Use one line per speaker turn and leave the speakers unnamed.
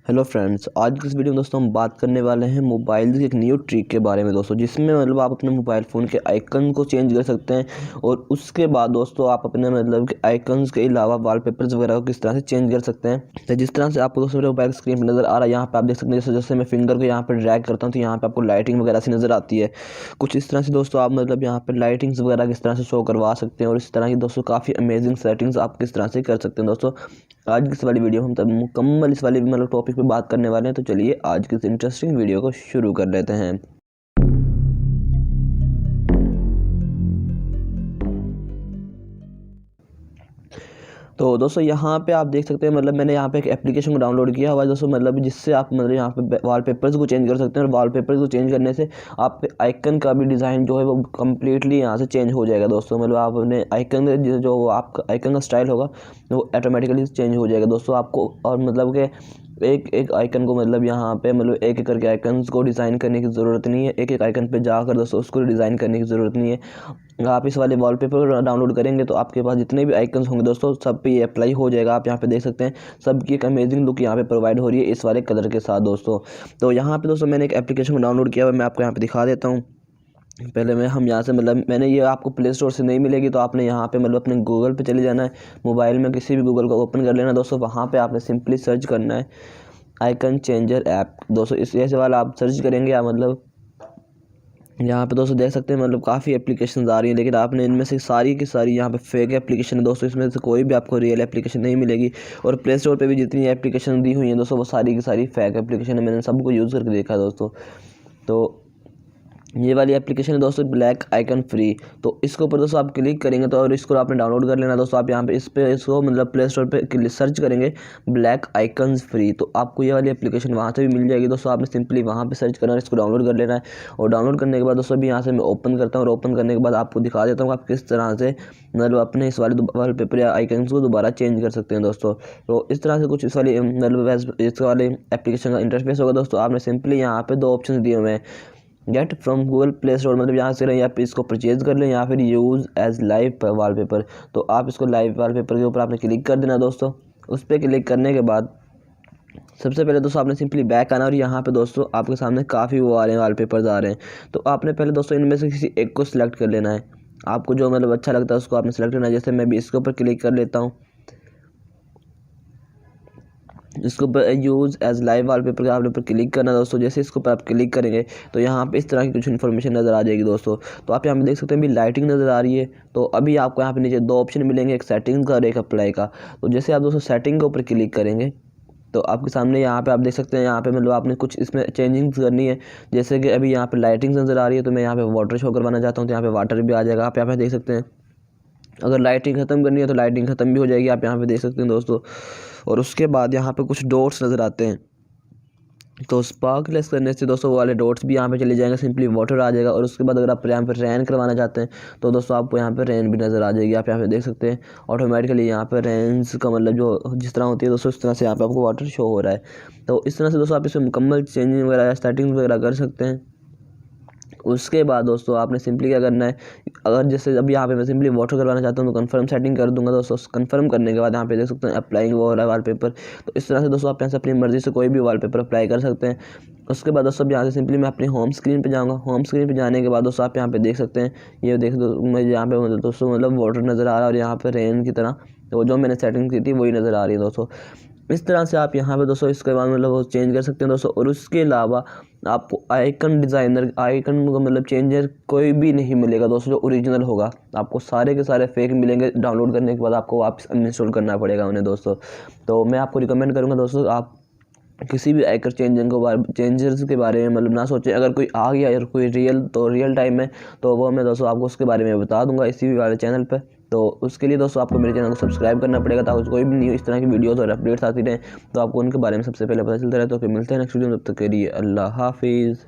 Hello friends, आज की इस वीडियो में दोस्तों हम बात करने वाले हैं मोबाइल की एक न्यू ट्रिक के बारे में दोस्तों, जिसमें मतलब आप अपने मोबाइल फ़ोन के आइकन को चेंज कर सकते हैं और उसके बाद दोस्तों आप अपने मतलब के आइकन्स के अलावा वॉलपेपर्स वगैरह को किस तरह से चेंज कर सकते हैं। तो जिस तरह से आपको दोस्तों मेरे मोबाइल स्क्रीन पर नज़र आ रहा है, यहाँ पर आप देख सकते हैं जैसे जैसे मैं फिंगर को यहाँ पर ड्रैग करता हूँ तो यहाँ पर आपको लाइटिंग वगैरह सी नज़र आती है। कुछ इस तरह से दोस्तों आप मतलब यहाँ पर लाइटिंग्स वगैरह किस तरह से शो करवा सकते हैं और इस तरह की दोस्तों काफ़ी अमेजिंग सेटिंग्स आप किस तरह से कर सकते हैं। दोस्तों आज की इस वाली वीडियो हम तब मुकम्मल इस वाली मतलब टॉपिक पे बात करने वाले हैं, तो चलिए आज की इस इंटरेस्टिंग वीडियो को शुरू कर लेते हैं। तो दोस्तों यहाँ पे आप देख सकते हैं मतलब मैंने यहाँ पे एक एप्लीकेशन को डाउनलोड किया हुआ है दोस्तों, मतलब जिससे आप मतलब यहाँ पे वॉलपेपर्स को चेंज कर सकते हैं और वॉलपेपर्स को चेंज करने से आपके आइकन का भी डिज़ाइन जो है वो कम्प्लीटली यहाँ से चेंज हो जाएगा दोस्तों। मतलब आप अपने आइकन जो आपका आइकन का स्टाइल होगा वो ऑटोमेटिकली चेंज हो जाएगा दोस्तों आपको। और मतलब कि एक एक आइकन को मतलब यहाँ पे मतलब एक एक करके आइकन्स को डिज़ाइन करने की ज़रूरत नहीं है, एक एक आइकन पे जाकर दोस्तों उसको डिज़ाइन करने की ज़रूरत नहीं है। आप इस वाले वॉलपेपर डाउनलोड करेंगे तो आपके पास जितने भी आइकन्स होंगे दोस्तों सब पे ये अप्लाई हो जाएगा। आप यहाँ पे देख सकते हैं सबकी एक अमेजिंग लुक यहाँ पे प्रोवाइड हो रही है इस वाले कलर के साथ दोस्तों। तो यहाँ पे दोस्तों मैंने एक एप्लीकेशन को डाउनलोड किया हुआ है, मैं आपको यहाँ पे दिखा देता हूँ। पहले हम यहाँ से मतलब मैंने ये आपको प्ले स्टोर से नहीं मिलेगी, तो आपने यहाँ पे मतलब अपने गूगल पे चले जाना है, मोबाइल में किसी भी गूगल को ओपन कर लेना दोस्तों। वहाँ पे आपने सिंपली सर्च करना है आइकन चेंजर ऐप दोस्तों। इस ऐसे वाला आप सर्च करेंगे या मतलब यहाँ पे दोस्तों देख सकते हैं मतलब काफ़ी एप्लीकेशन आ रही हैं, लेकिन आपने इनमें से सारी की सारी यहाँ पे फेक एप्लीकेशन है दोस्तों। इसमें से कोई भी आपको रियल एप्लीकेशन नहीं मिलेगी और प्ले स्टोर पे भी जितनी एप्लीकेशन दी हुई हैं दोस्तों वो सारी की सारी फेक एप्लीकेशन है। मैंने सबको यूज़ करके देखा दोस्तों। तो ये वाली एप्लीकेशन है दोस्तों ब्लैक आइकन फ्री, तो इसके ऊपर दोस्तों आप क्लिक करेंगे तो और इसको आपने डाउनलोड कर लेना दोस्तों। आप यहाँ पे इसको मतलब प्ले स्टोर पे सर्च करेंगे ब्लैक आइकन्स फ्री, तो आपको ये वाली एप्लीकेशन वहाँ से भी मिल जाएगी दोस्तों। आपने सिंपली वहाँ पे सर्च करना है, इसको डाउनलोड कर लेना है और डाउनलोड करने के बाद दोस्तों अभी यहाँ से मैं ओपन करता हूँ और ओपन करने के बाद आपको दिखा देता हूँ आप किस तरह से मतलब अपने इस वाले वॉलपेपर या आइकन्स को दोबारा चेंज कर सकते हैं दोस्तों। तो इस तरह से कुछ इस वाली मतलब इस वाले एप्लीकेशन का इंटरफेस होगा दोस्तों। आपने सिंपली यहाँ पे दो ऑप्शन दिए हुए हैं, get from Google play store, मतलब यहाँ से या फिर इसको परचेज कर लें या फिर यूज़ एज लाइव वॉलपेपर। तो आप इसको लाइव वॉलपेपर के ऊपर आपने क्लिक कर देना दोस्तों। उस पर क्लिक करने के बाद सबसे पहले दोस्तों आपने सिंपली बैक आना और यहाँ पे दोस्तों आपके सामने काफ़ी वो आ रहे हैं वॉलपेपर्स आ रहे हैं। तो आपने पहले दोस्तों इनमें से किसी एक को सिलेक्ट कर लेना है, आपको जो मतलब अच्छा लगता है उसको आपने सेलेक्ट करना है। जैसे मैं भी इसके ऊपर क्लिक कर लेता हूँ, इसके ऊपर यूज़ एज लाइव वॉलपेपर का आपने ऊपर क्लिक करना दोस्तों। जैसे इसके ऊपर आप क्लिक करेंगे तो यहाँ पे इस तरह की कुछ इन्फॉर्मेशन नज़र आ जाएगी दोस्तों। तो आप यहाँ पे देख सकते हैं अभी लाइटिंग नज़र आ रही है। तो अभी आपको यहाँ पे नीचे दो ऑप्शन मिलेंगे, एक सेटिंग का और एक अप्लाई का। तो जैसे आप दोस्तों सेटिंग के ऊपर क्लिक करेंगे तो आपके सामने यहाँ पे आप देख सकते हैं यहाँ पे मतलब आपने कुछ इसमें चेंजिंग्स करनी है। जैसे कि अभी यहाँ पे लाइटिंग नज़र आ रही है तो मैं यहाँ पे वाटर शो करवाना चाहता हूँ, तो यहाँ पे वाटर भी आ जाएगा। आप यहाँ पे देख सकते हैं अगर लाइटिंग ख़त्म करनी है तो लाइटिंग ख़त्म भी हो जाएगी, आप यहाँ पे देख सकते हैं दोस्तों। और उसके बाद यहाँ पे कुछ डॉट्स नज़र आते हैं, तो स्पार्कलेस करने से दोस्तों वो वाले डॉट्स भी यहाँ पे चले जाएंगे, सिंपली वाटर आ जाएगा। और उसके बाद अगर आप यहाँ पे रैन करवाना चाहते हैं तो दोस्तों आपको यहाँ पे रैन भी नज़र आ जाएगी। आप यहाँ पे देख सकते हैं ऑटोमेटिकली यहाँ पे रैन्स का मतलब जो जिस तरह होती है दोस्तों इस तरह से यहाँ पे आपको वाटर शो हो रहा है। तो इस तरह से दोस्तों आप इसमें मुकम्मल चेंजिंग वगैरह सेटिंग्स वगैरह कर सकते हैं। उसके बाद दोस्तों आपने सिंपली क्या करना है, अगर जैसे अब यहाँ पे मैं सिंपली वाटर करवाना चाहता हूँ तो कंफर्म सेटिंग कर दूंगा दोस्तों। कंफर्म करने के बाद यहाँ पे देख सकते हैं अप्लाइंग वो हो रहा है वॉलपेपर। तो इस तरह से दोस्तों आप यहाँ से अपनी मर्ज़ी से कोई भी वॉलपेपर अप्लाई कर सकते हैं। उसके बाद दोस्तों यहाँ से सिंपली मैं अपनी होम स्क्रीन पे जाऊँगा। होम स्क्रीन पे जाने के बाद दोस्तों आप यहाँ पे देख सकते हैं, ये देख दो मुझे यहाँ पे मतलब दोस्तों मतलब वाटर नज़र आ रहा है और यहाँ पे रेन की तरह तो जो मैंने सेटिंग की थी वही नज़र आ रही है दोस्तों। इस तरह से आप यहाँ पे दोस्तों इसके बाद मतलब वो चेंज कर सकते हैं दोस्तों। और उसके अलावा आपको आइकन डिज़ाइनर आइकन का मतलब चेंजर कोई भी नहीं मिलेगा दोस्तों जो ओरिजिनल होगा। आपको सारे के सारे फेक मिलेंगे, डाउनलोड करने के बाद आपको वापस अनइंस्टॉल करना पड़ेगा उन्हें दोस्तों। तो मैं आपको रिकमेंड करूँगा दोस्तों आप किसी भी आइकन चेंजर्स के बारे में मतलब ना सोचें। अगर कोई आ गया या कोई रियल टाइम में तो वो मैं दोस्तों आपको उसके बारे में बता दूंगा इसी वाले चैनल पे। तो उसके लिए दोस्तों आपको मेरे चैनल को सब्सक्राइब करना पड़ेगा ताकि कोई भी न्यू इस तरह की वीडियोस और अपडेट्स आती रहें तो आपको उनके बारे में सबसे पहले पता चलता रहे। तो फिर मिलते हैं नेक्स्ट वीडियो में, तब तक के लिए अल्लाह हाफिज़।